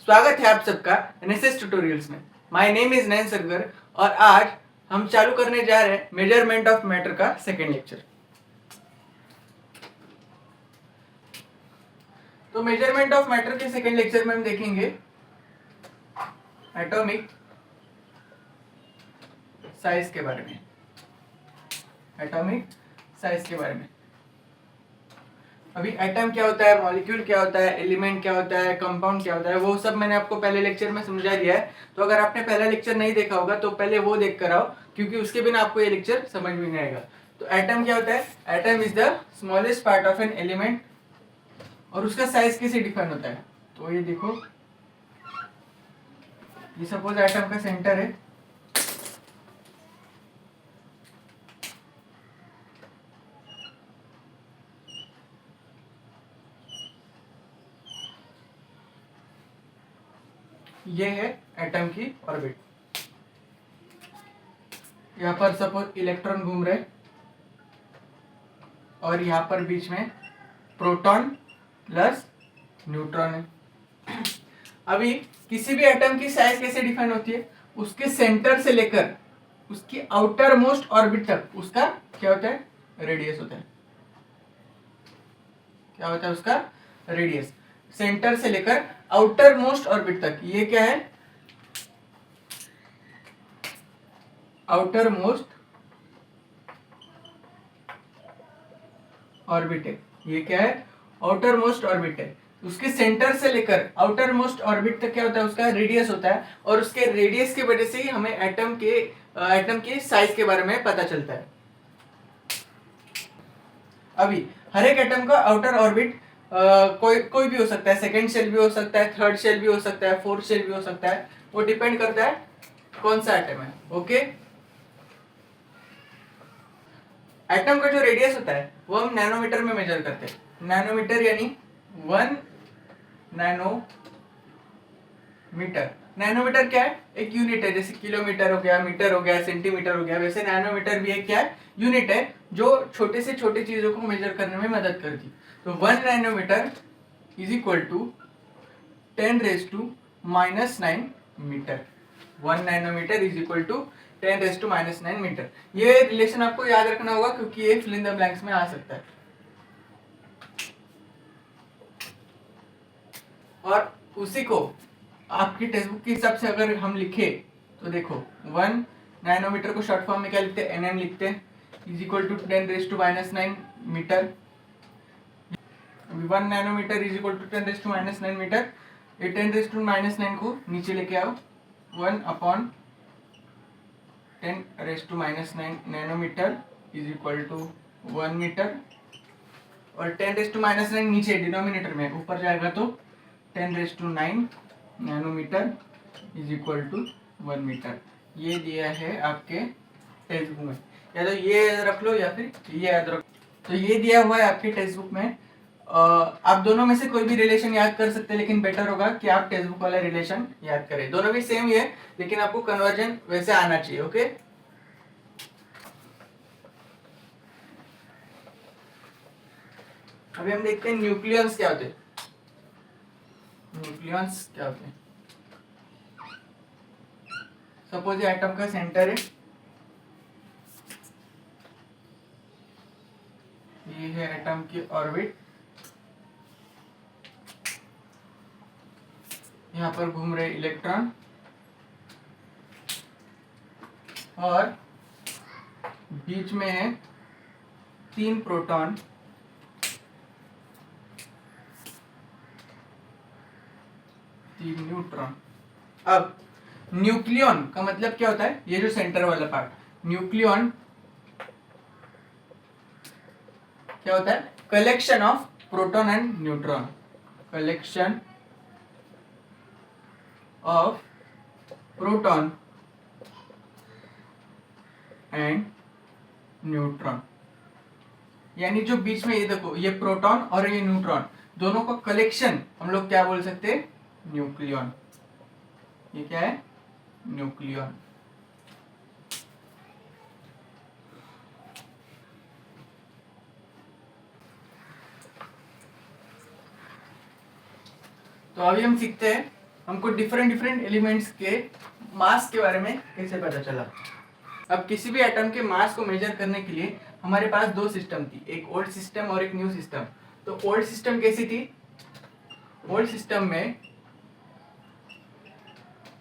स्वागत है आप सबका एनएसएस ट्यूटोरियल्स में। माय नेम इज नयन सरगर और आज हम चालू करने जा रहे हैं मेजरमेंट ऑफ मैटर का सेकेंड लेक्चर। तो मेजरमेंट ऑफ मैटर के सेकेंड लेक्चर में हम देखेंगे एटॉमिक साइज के बारे में। एटॉमिक साइज के बारे में अभी एटम क्या होता है, मॉलिक्यूल क्या होता है, एलिमेंट क्या होता है, कंपाउंड क्या होता है, वो सब मैंने आपको पहले लेक्चर में समझा दिया है। तो अगर आपने पहला लेक्चर नहीं देखा होगा तो पहले वो देख कर आओ, क्योंकि उसके बिना आपको ये लेक्चर समझ में नहीं आएगा। तो एटम क्या होता है? Atom is the smallest part of an element और उसका साइज कैसे डिफाइन होता है। तो ये देखो, ये सपोज एटम का सेंटर है। ये है एटम की ऑर्बिट। यहाँ पर सपोज इलेक्ट्रॉन घूम रहे और यहाँ पर बीच में प्रोटॉन प्लस न्यूट्रॉन है। अभी किसी भी एटम की साइज कैसे डिफाइन होती है? उसके सेंटर से लेकर उसकी आउटर मोस्ट ऑर्बिट तक उसका क्या होता है? रेडियस होता है। क्या होता है उसका? रेडियस। सेंटर से लेकर आउटर मोस्ट ऑर्बिट तक, ये क्या है? आउटर मोस्ट ऑर्बिट है। ये क्या है? आउटर मोस्ट ऑर्बिट है। उसके सेंटर से लेकर आउटर मोस्ट ऑर्बिट तक क्या होता है? उसका रेडियस होता है और उसके रेडियस की वजह से ही हमें एटम के साइज के बारे में पता चलता है। अभी हर एक एटम का आउटर ऑर्बिट कोई भी हो सकता है। सेकेंड शेल भी हो सकता है, थर्ड शेल भी हो सकता है, फोर्थ शेल भी हो सकता है। वो डिपेंड करता है कौन सा एटम है। ओके, एटम का जो रेडियस होता है वो हम नैनोमीटर में मेजर करते हैं। नैनोमीटर यानी 1 नैनोमीटर। नैनोमीटर क्या है? एक यूनिट है। जैसे किलोमीटर हो गया, मीटर हो गया, सेंटीमीटर हो गया, वैसे नैनोमीटर भी एक क्या है? यूनिट है जो छोटे से छोटे चीजों को मेजर करने में मदद करती। तो 1 nanometre is equal to 10⁻⁻9 metre. 1 nanometre is equal to 10⁻⁻9 metre. ये रिलेशन आपको याद रखना होगा क्योंकि ये फिल इन द ब्लैंक्स में आ सकता है। और उसी को आपकी टेक्स्ट बुक के हिसाब से अगर हम लिखे तो देखो, 1 नैनोमीटर को शॉर्ट फॉर्म में क्या लिखते हैं? nm लिखते हैं, is equal to 10⁻⁻9 metre. 1 nanometre is equal to 10⁻⁻9 metre. ये 10⁻⁻9 को नीचे लेके आओ, 1/10⁻⁻9 nanometre is equal to 1 metre. और 10⁻⁻9 नीचे डिनोमिनेटर में, ऊपर जाएगा तो 10⁻9 nanometre is equal to 1 metre. ये दिया है आपके टेक्स्ट बुक में। या तो ये याद रख लो या फिर ये याद रख। तो ये दिया हुआ है आपके टेक्स्ट बुक में। आप दोनों में से कोई भी रिलेशन याद कर सकते हैं, लेकिन बेटर होगा कि आप टेक्स्ट बुक वाला रिलेशन याद करें। दोनों भी सेम ही है, लेकिन आपको कन्वर्जन वैसे आना चाहिए। ओके, अभी हम देखते हैं न्यूक्लियंस क्या होते हैं। न्यूक्लियंस क्या होते हैं? सपोज ये एटम का सेंटर है, ये है एटम की ऑर्बिट। यहाँ पर घूम रहे इलेक्ट्रॉन और बीच में है 3 प्रोटॉन, 3 न्यूट्रॉन। अब न्यूक्लियन का मतलब क्या होता है? ये जो सेंटर वाला पार्ट, न्यूक्लियन क्या होता है? Collection of proton and neutron. Collection of proton and neutron. यानी जो बीच में ये देखो, ये प्रोटॉन और ये न्यूट्रॉन दोनों का कलेक्शन हम लोग क्या बोल सकते हैं? न्यूक्लियन। ये क्या है? न्यूक्लियन। तो अभी हम सीखते हैं हमको डिफरेंट डिफरेंट एलिमेंट्स के मास के बारे में कैसे पता चला। अब किसी भी एटम के मास को मेजर करने के लिए हमारे पास दो सिस्टम थी, एक ओल्ड सिस्टम और एक न्यू सिस्टम। तो ओल्ड सिस्टम कैसी थी? ओल्ड सिस्टम में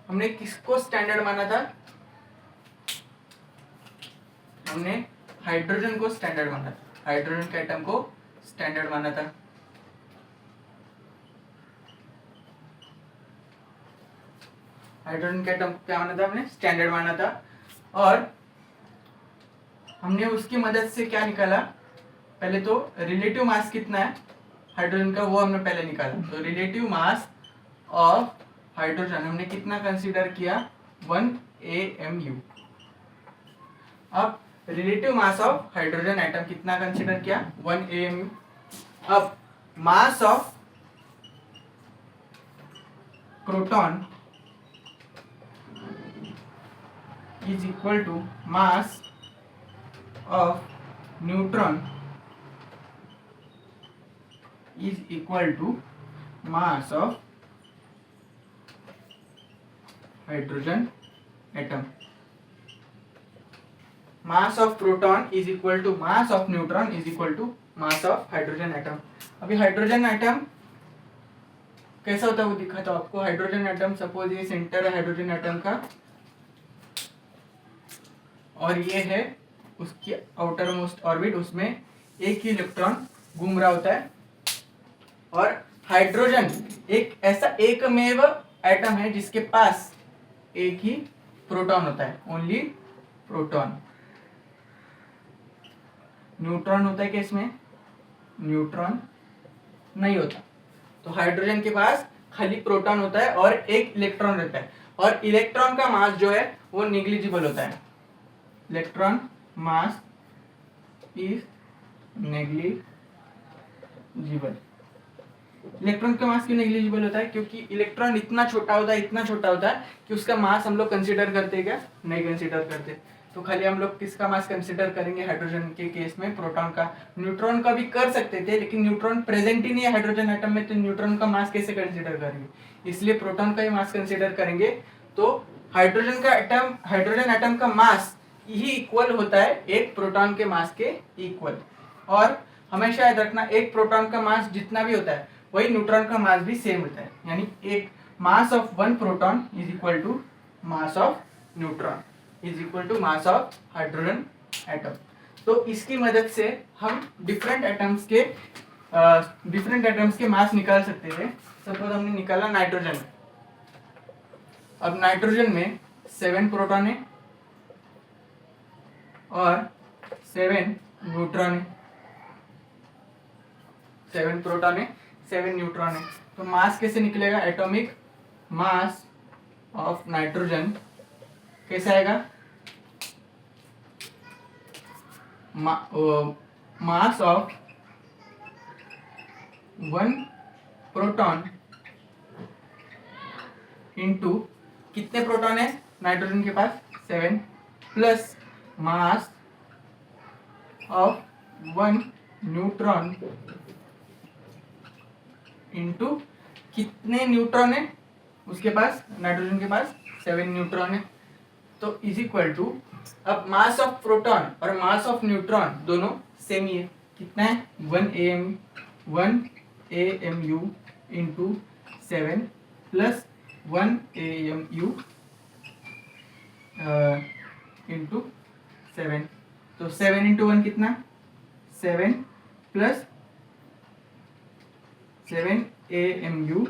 हमने किसको स्टैंडर्ड माना था? हमने हाइड्रोजन को स्टैंडर्ड माना था, हाइड्रोजन के एटम को स्टैंडर्ड माना था। हाइड्रोजन के एटम को क्या माना था? हमने स्टैंडर्ड माना था। और हमने उसकी मदद से क्या निकाला? पहले तो रिलेटिव मास कितना है हाइड्रोजन का, वो हमने पहले निकाला। तो रिलेटिव मास ऑफ हाइड्रोजन हमने कितना कंसीडर किया? 1 AMU। अब relative mass of hydrogen atom कितना कंसीडर किया? 1 AMU। अब मास of proton is equal to mass of neutron is equal to mass of hydrogen atom. Mass of proton is equal to mass of neutron is equal to mass of hydrogen atom. अभी hydrogen atom कैसा होता है वो दिखाता हूँ आपको। Hydrogen atom, suppose ये centre है हाइड्रोजन एटम का और ये है उसकी आउटर मोस्ट ऑर्बिट, उसमें एक ही इलेक्ट्रॉन घूम रहा होता है। और हाइड्रोजन एक ऐसा एकमेव एटम है जिसके पास एक ही प्रोटॉन होता है, ओनली प्रोटॉन। न्यूट्रॉन होता है क्या इसमें? न्यूट्रॉन नहीं होता। तो हाइड्रोजन के पास खाली प्रोटॉन होता है और एक इलेक्ट्रॉन रहता है। और इलेक्ट्रॉन का मास जो है वो निग्लिजिबल होता है। Electron mass is negligible. Electron का मास क्यों नेग्लिजिबल होता है? क्योंकि इलेक्ट्रॉन इतना छोटा होता है, इतना छोटा होता है कि उसका मास हम लोग कंसीडर करते क्या? नहीं कंसीडर करते। तो खाली हम लोग किसका मास कंसीडर करेंगे हाइड्रोजन के केस में? प्रोटॉन का। न्यूट्रॉन का भी कर सकते थे लेकिन न्यूट्रॉन प्रेजेंट ही नहीं है हाइड्रोजन एटम में, तो न्यूट्रॉन का मास कैसे कंसीडर करेंगे? इसलिए प्रोटॉन का ही मास कंसीडर करेंगे। तो हाइड्रोजन एटम का मास ही इक्वल होता है एक प्रोटॉन के मास के इक्वल। और हमेशा याद रखना, एक प्रोटॉन का मास जितना भी होता है वही न्यूट्रॉन का मास भी सेम होता है। यानी एक mass of one proton is equal to mass of neutron is equal to mass of hydrogen atom. तो इसकी मदद से हम डिफरेंट एटम्स के मास निकाल सकते थे। सपोज हमने निकाला नाइट्रोजन। अब नाइट्रोजन में 7 प्रोटॉन है और 7 न्यूट्रॉन है। 7 प्रोटॉन है, 7 न्यूट्रॉन है। तो मास कैसे निकलेगा? एटॉमिक मास ऑफ नाइट्रोजन कैसा आएगा? मास ऑफ 1 प्रोटॉन इंटू कितने प्रोटॉन है नाइट्रोजन के पास? 7 plus mass of 1 neutron into कितने न्यूट्रॉन है उसके पास? नाइट्रोजन के पास 7 न्यूट्रॉन है। तो इज इक्वल टू, अब मास ऑफ प्रोटॉन और मास ऑफ न्यूट्रॉन दोनों सेम ही है। कितना है? 1 AMU into 7 plus 1 AMU into 7। तो 7 इंटू 1 कितना? 7 plus 7 AMU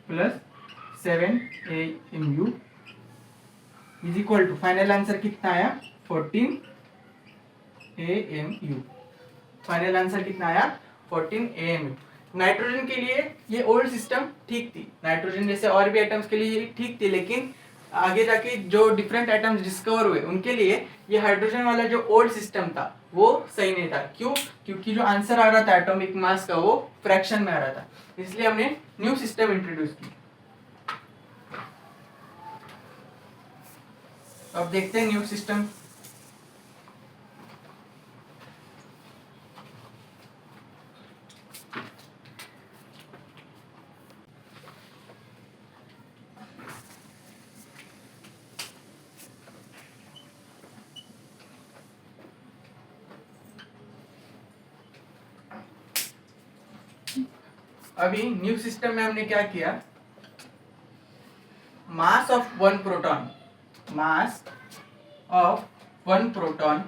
plus 7 AMU is equal to, final answer कितना आया? 14 AMU। फाइनल आंसर कितना आया? 14 AMU। नाइट्रोजन के लिए ये ओल्ड सिस्टम ठीक थी, नाइट्रोजन जैसे और भी एटम्स के लिए ठीक थी, लेकिन आगे जाके जो डिफरेंट एटम्स डिस्कवर हुए उनके लिए ये हाइड्रोजन वाला जो ओल्ड सिस्टम था वो सही नहीं था। क्यों? क्योंकि जो आंसर आ रहा था एटॉमिक मास का वो फ्रैक्शन में आ रहा था, इसलिए हमने न्यू सिस्टम इंट्रोड्यूस की। अब देखते हैं न्यू सिस्टम। अभी न्यू सिस्टम में हमने क्या किया, mass of one proton, mass of one proton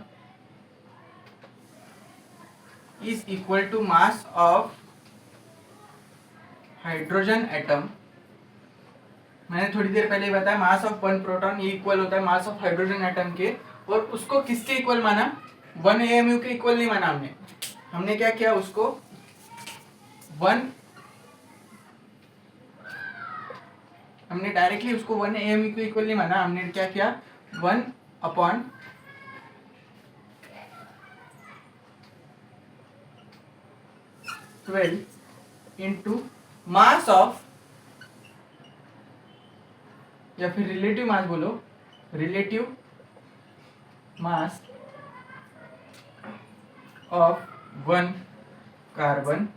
is equal to mass of hydrogen atom. मैंने थोड़ी देर पहले बताया मास ऑफ वन प्रोटॉन ये इक्वल होता है मास ऑफ हाइड्रोजन एटम के, और उसको किसके इक्वल माना, 1 AMU के इक्वल नहीं माना हमने क्या किया उसको हमने डायरेक्टली उसको 1 AMU के इक्वल नहीं माना, हमने क्या किया 1/12 इंटू मास ऑफ, या फिर रिलेटिव मास बोलो, relative mass of one carbon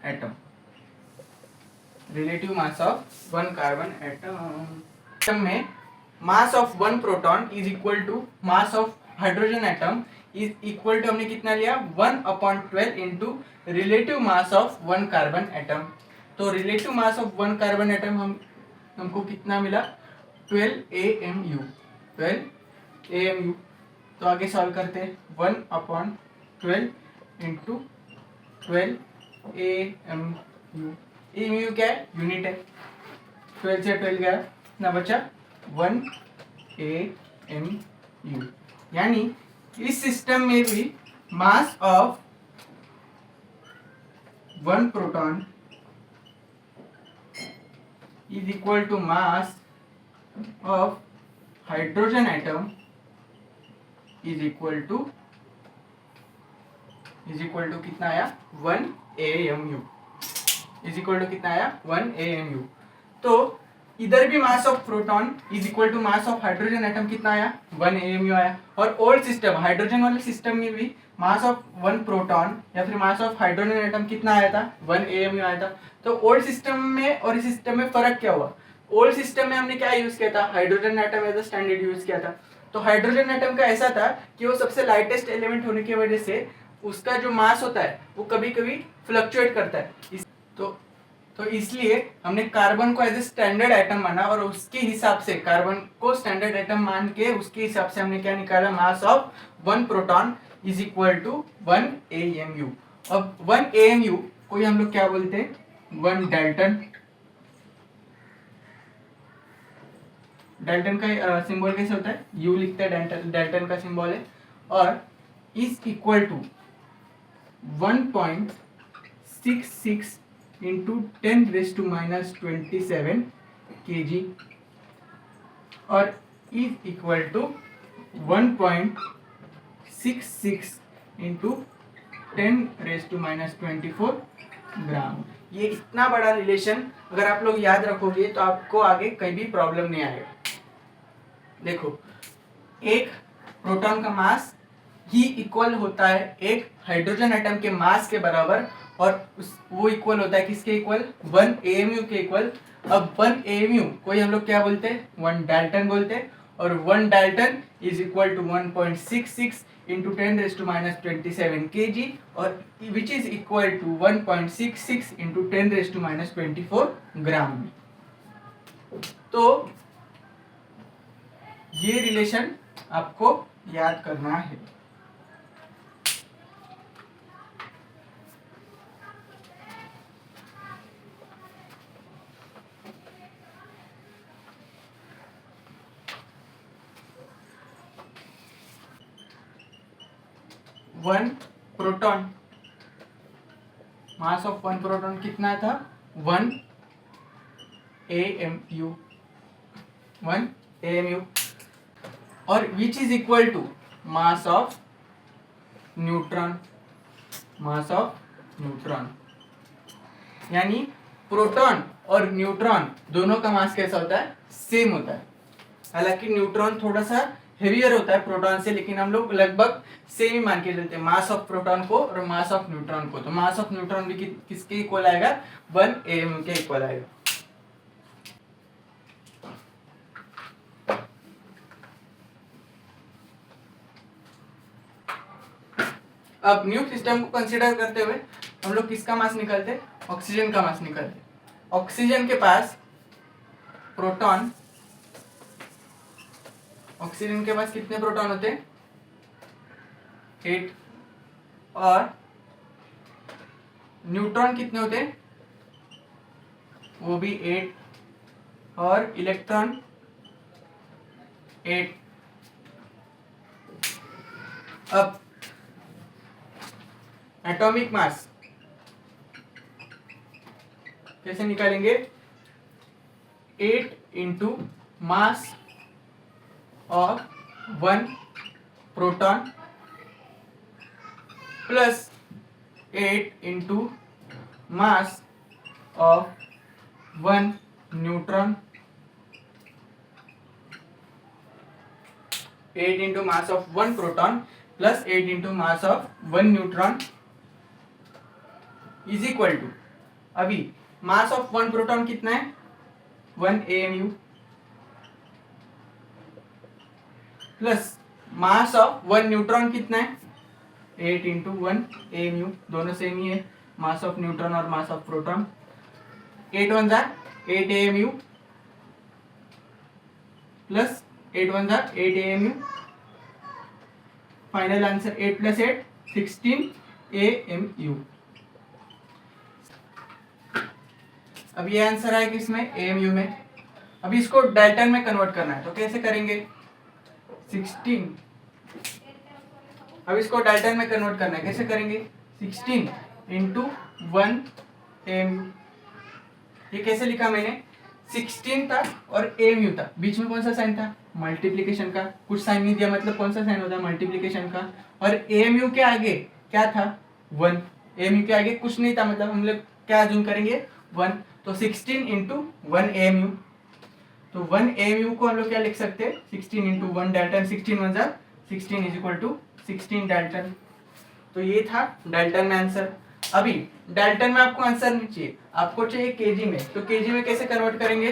atom, relative mass of one carbon atom में mass of one proton is equal to mass of hydrogen atom is equal to, हमने कितना लिया 1/12 into relative mass of one carbon atom. तो relative mass of one carbon atom हमको कितना मिला 12 AMU, 12 AMU। तो आगे सॉल्व करते हैं 1/12 इंटू 12 AMU। AMU क्या है, यूनिट है, 12 से 12 गया ना बचा 1 AMU। यानी इस सिस्टम में भी mass of one proton is equal to mass of hydrogen atom is equal to कितना आया 1 AMU, is equal to कितना आया 1 AMU। तो इधर भी mass of proton is equal to mass of hydrogen atom कितना आया 1 AMU आया, और ओल्ड सिस्टम हाइड्रोजन वाले सिस्टम में भी मास ऑफ वन प्रोटॉन या फिर मास ऑफ हाइड्रोजन एटम कितना आया था 1 AMU आया था। तो ओल्ड सिस्टम में और इस सिस्टम में फर्क क्या हुआ, ओल्ड सिस्टम में हमने क्या यूज किया था, hydrogen atom as a standard use किया था। तो हाइड्रोजन एटम का ऐसा था कि वो सबसे लाइटेस्ट एलिमेंट होने की वजह से उसका जो मास होता है वो कभी कभी फ्लक्चुएट करता है। तो इसलिए हमने कार्बन को एज ए स्टैंडर्ड एटम माना, और उसके हिसाब से कार्बन को स्टैंडर्ड एटम मान के उसके हिसाब से हमने क्या निकाला, mass of one proton is equal to 1 AMU। अब 1 AMU को हम लोग क्या बोलते हैं, 1 डाल्टन। डाल्टन का सिंबल कैसे होता है, U लिखते हैं, डाल्टन का सिंबल है, और is equal to 1.66 into 10⁻⁻27 kg, और is equal to 1.66 into 10⁻⁻24 gram. ये इतना बड़ा रिलेशन अगर आप लोग याद रखोगे तो आपको आगे कहीं भी प्रॉब्लम नहीं आएगा। देखो, एक प्रोटॉन का मास ही इक्वल होता है एक हाइड्रोजन एटम के मास के बराबर, और वो इक्वल होता है किसके इक्वल, 1 AMU के इक्वल। अब 1 AMU को हम लोग क्या बोलते हैं, 1 डाल्टन बोलते हैं, और 1 Dalton is equal to 1.66 into 10⁻⁻27 kg, और which is equal to 1.66 into 10⁻⁻24 gram. तो ये रिलेशन आपको याद करना है। One proton, mass of one proton कितना था 1 AMU, 1 AMU, और which is equal to mass of neutron, mass of neutron. यानी प्रोटॉन और न्यूट्रॉन दोनों का मास कैसा होता है, सेम होता है। हालांकि न्यूट्रॉन थोड़ा सा हेवियर होता है प्रोटॉन से, लेकिन हम लोग लगभग सेम ही मान के चलते हैं मास ऑफ प्रोटॉन को और मास ऑफ न्यूट्रॉन को। तो मास ऑफ न्यूट्रॉन भी किसके इक्वल आएगा, 1 AMU के इक्वल आएगा। अब न्यू सिस्टम को कंसीडर करते हुए हम लोग किसका मास निकालते? ऑक्सीजन का मास निकालते। ऑक्सीजन के पास प्रोटॉन, ऑक्सीजन के पास कितने प्रोटॉन होते हैं? 8। और न्यूट्रॉन कितने होते हैं? वो भी 8। और इलेक्ट्रॉन 8। अब एटॉमिक मास कैसे निकालेंगे? 8 into mass of 1 proton plus 8 into mass of 1 neutron, 8 into mass of 1 proton plus 8 into mass of 1 neutron is equal to, अभी मास ऑफ 1 प्रोटॉन कितना है? 1 AMU plus mass of 1 neutron कितना है? 8 into 1 AMU, दोनों same ही है, mass of neutron और mass of proton. 8 1 जा 8 AMU प्लस 8 1 जा 8 AMU, final answer 8 plus 8 16 AMU। अब ये आंसर है किसमें? AMU में। अब इसको डाल्टन में कन्वर्ट करना है, तो कैसे करेंगे? 16, अब इसको डाल्टन में कन्वर्ट करना है, कैसे करेंगे? 16 इंटू 1 AMU। ये कैसे लिखा मैंने? 16 था और AMU था, बीच में कौन सा साइन था? मल्टीप्लीकेशन का। कुछ साइन नहीं दिया मतलब कौन सा साइन होता है? मल्टीप्लीकेशन का। और AMU के आगे क्या था? 1। AMU के आगे कुछ नहीं था, मतलब हम लोग क्या अज्यूम करेंगे? 1। तो 16 इंटू 1 AMU, तो 1 AMU को हम लोग क्या लिख सकते हैं? 16 इंटू 1 डाल्टन, 16 1 जा 16 इज इक्वल टू 16 डाल्टन। तो ये था डाल्टन में आंसर। अभी डाल्टन में आपको आंसर नहीं चाहिए, आपको चाहिए केजी में। तो केजी में कैसे कन्वर्ट करेंगे?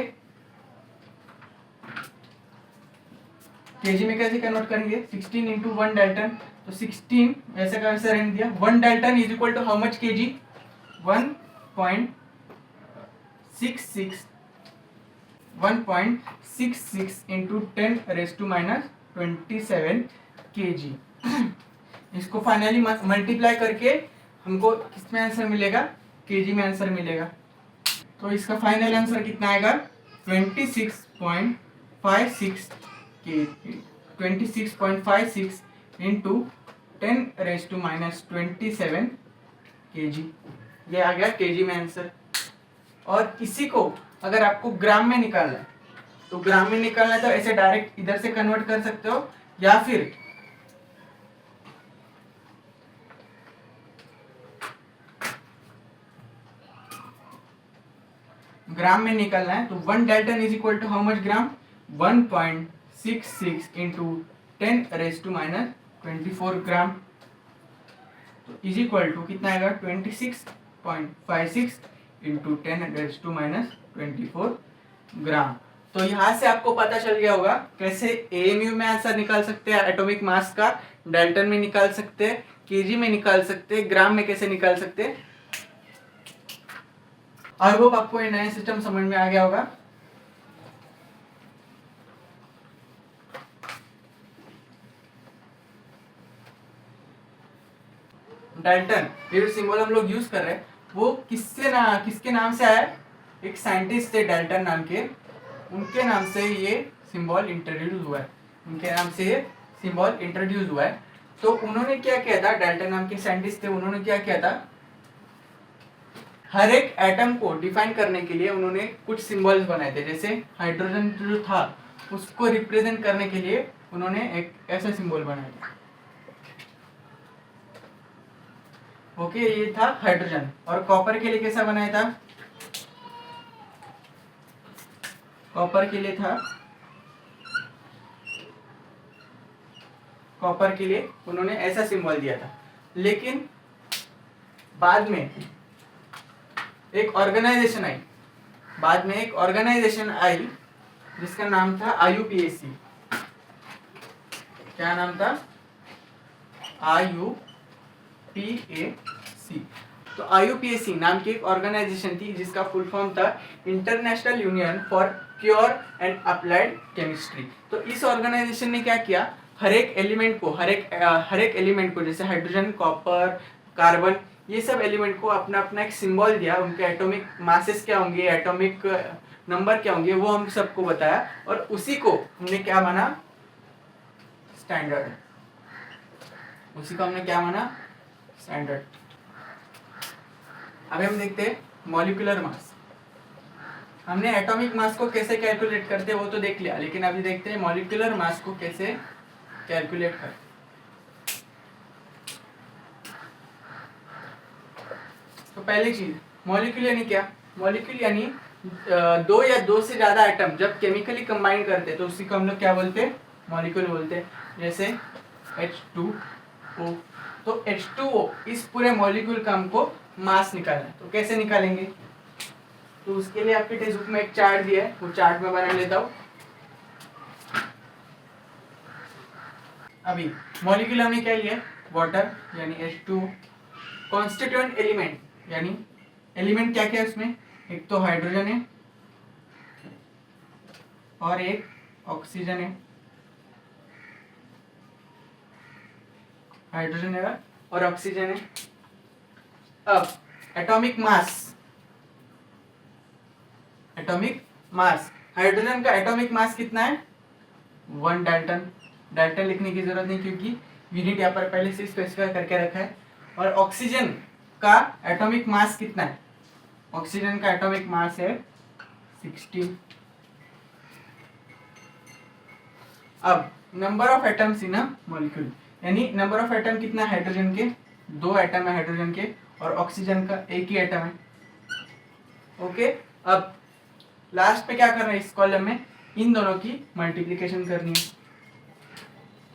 केजी में कैसे कन्वर्ट करेंगे? 16 इंटू 1 डाल्टन, तो 16 ऐसा का वैसा रहने दिया। 1 Dalton is equal to how much KG? 1.66 into 10 raise to minus 27 kg। इसको फाइनली मल्टीप्लाई करके हमको किसमें आंसर मिलेगा? केजी में आंसर मिलेगा। तो इसका फाइनल आंसर कितना आएगा? 26.56 into 10 raise to minus 27 kg। ये आ गया केजी में आंसर। और इसी को अगर आपको ग्राम में निकालना है, तो ग्राम में निकालना है तो ऐसे डायरेक्ट इधर से कन्वर्ट कर सकते हो, या फिर ग्राम में निकालना है तो 1 Dalton is equal to how much gram? 1.66 into 10 raise to minus 24 gram, तो इज इक्वल टू कितना आएगा? 26.56 into 10 raise to minus 24 gram. तो यहाँ से आपको पता चल गया होगा कैसे AMU में आंसर निकाल सकते हैं एटॉमिक मास का, डाल्टन में निकाल सकते हैं, केजी में निकाल सकते हैं, ग्राम में कैसे निकाल सकते हैं। आई होप आपको ये नया सिस्टम समझ में आ गया होगा। डाल्टन ये जो सिंबल हम लोग यूज कर रहे हैं वो किसके नाम से आया है? एक साइंटिस्ट थे डाल्टन नाम के, उनके नाम से ये सिंबल इंट्रोड्यूस हुआ है, उनके नाम से ये सिंबल इंट्रोड्यूस हुआ है। तो उन्होंने क्या किया था? डाल्टन नाम के साइंटिस्ट थे, उन्होंने क्या किया था? हर एक एटम को डिफाइन करने के लिए उन्होंने कुछ सिंबल्स बनाए थे। जैसे हाइड्रोजन जो था उसको रिप्रेजेंट करने के लिए उन्होंने एक ऐसा सिंबल बनाया था। ओके, ये था हाइड्रोजन। और कॉपर के लिए कैसा बनाया था? कॉपर के लिए था, कॉपर के लिए उन्होंने ऐसा सिंबल दिया था। लेकिन बाद में एक ऑर्गेनाइजेशन आई, जिसका नाम था IUPAC। क्या नाम था? IUPAC। तो IUPAC नाम की एक ऑर्गेनाइजेशन थी जिसका फुल फॉर्म था international union for pure and applied chemistry. तो इस ऑर्गेनाइजेशन ने क्या किया, हर एक एलिमेंट को जैसे हाइड्रोजन, कॉपर, कार्बन, ये सब एलिमेंट को अपना अपना एक सिंबल दिया, उनके एटॉमिक मासेस क्या होंगे, एटॉमिक नंबर क्या होंगे, वो हम सबको बताया और उसी को हमने क्या माना, स्टैंडर्ड। उसी को हमने क्या माना, स्टैंडर्ड। अभी हम देखते हैं मॉलिक्यूलर मास। हमने एटॉमिक मास को कैसे कैलकुलेट करते हैं वो तो देख लिया, लेकिन अभी देखते हैं मॉलिक्यूलर मास को कैसे कैलकुलेट करते। तो पहली चीज, मॉलिक्यूल यानी क्या, मॉलिक्यूल यानी दो या दो से ज्यादा एटम जब केमिकली कंबाइन करते हैं तो उसी को हम लोग क्या बोलते हैं, मॉलिक्यूल बोलते हैं। जैसे H2O, तो H2O इस पूरे मॉलिक्यूल का हमको मास निकालना है। तो कैसे निकालेंगे, तो उसके लिए आपके टेक्स्ट बुक में एक चार्ट दिया है, वो चार्ट में बना लेता हूँ। अभी मॉलिक्यूल हमने क्या लिया, वाटर यानी H2O, कॉन्स्टिट्यूएंट एलिमेंट यानी एलिमेंट क्या क्या है उसमें, एक तो हाइड्रोजन है और एक ऑक्सीजन है, हाइड्रोजन है और ऑक्सीजन है। अब एटॉमिक मास, हाइड्रोजन का एटॉमिक मास कितना है, 1 डाल्टन। डाल्टन लिखने की जरूरत नहीं क्योंकि यूनिट यहाँ पर पहले से स्पेसिफाई करके रखा है। और ऑक्सीजन का एटॉमिक मास कितना है, ऑक्सीजन का एटॉमिक मास है 16। अब number of atoms in a molecule, यानी नंबर ऑफ एटम कितना है, हाइड्रोजन के 2 एटम है हाइड्रोजन के, और ऑक्सीजन का एक ही एटम है। ओके, अब लास्ट पे क्या करना है, इस कॉलम में इन दोनों की मल्टीप्लिकेशन करनी है।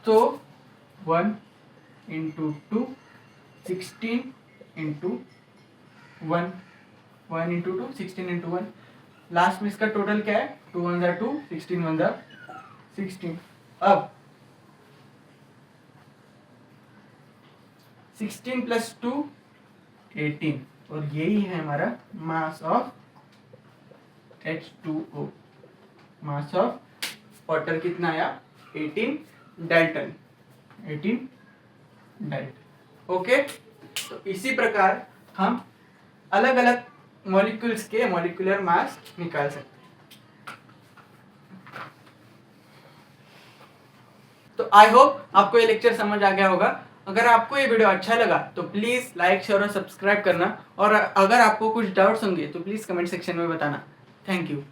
तो 1 into 2, 16 into 1, 1 into 2, 16 into 1, last में इसका टोटल क्या है, 2 1 जा 2, 16 1 जा 16। अब 16 प्लस 2 18, और यही है हमारा mass of H2O। Mass of water कितना आया, 18 डाल्टन, 18 डाल्टन। ओके, तो इसी प्रकार हम अलग अलग मॉलिक्यूल्स के मॉलिक्यूलर मास निकाल सकते हैं। तो आई होप आपको ये लेक्चर समझ आ गया होगा। अगर आपको ये वीडियो अच्छा लगा तो प्लीज लाइक, शेयर और सब्सक्राइब करना, और अगर आपको कुछ डाउट्स होंगे तो प्लीज कमेंट सेक्शन में बताना। Thank you.